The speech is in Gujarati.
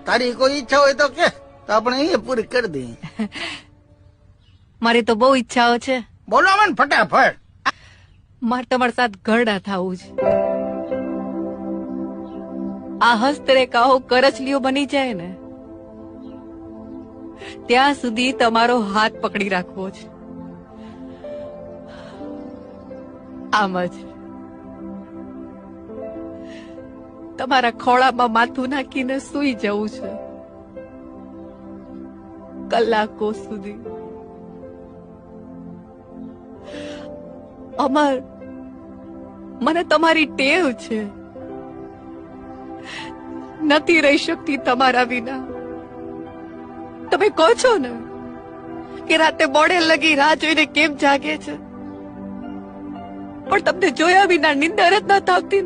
તારી કોઈ ઈચ્છા હોય તો કે, તો આપણે એ પૂરી કરી દઈએ. મારી તો બહુ ઈચ્છાઓ છે. બોલો મને ફટાફટ. મારે તમારી સાથે ઘરડા થવું છે. આ હસ્તરેખાઓ કરચલીઓ બની જાય ને ત્યાં સુધી તમારો હાથ પકડી રાખવો છે. આમ જ તમારા ખોળામાં માથું નાખીને સૂઈ જવું છે કલાકો સુધી. અમર, મને તમારી ટેવ છે. નથી રહી શકતી તમારા વિના. તમે કહો છો ને કે રાતે મોડે લગી રાહ જોઈને કેમ જાગે છે, પણ તમને જોયા વિના નિંદર જ નથી આવતી.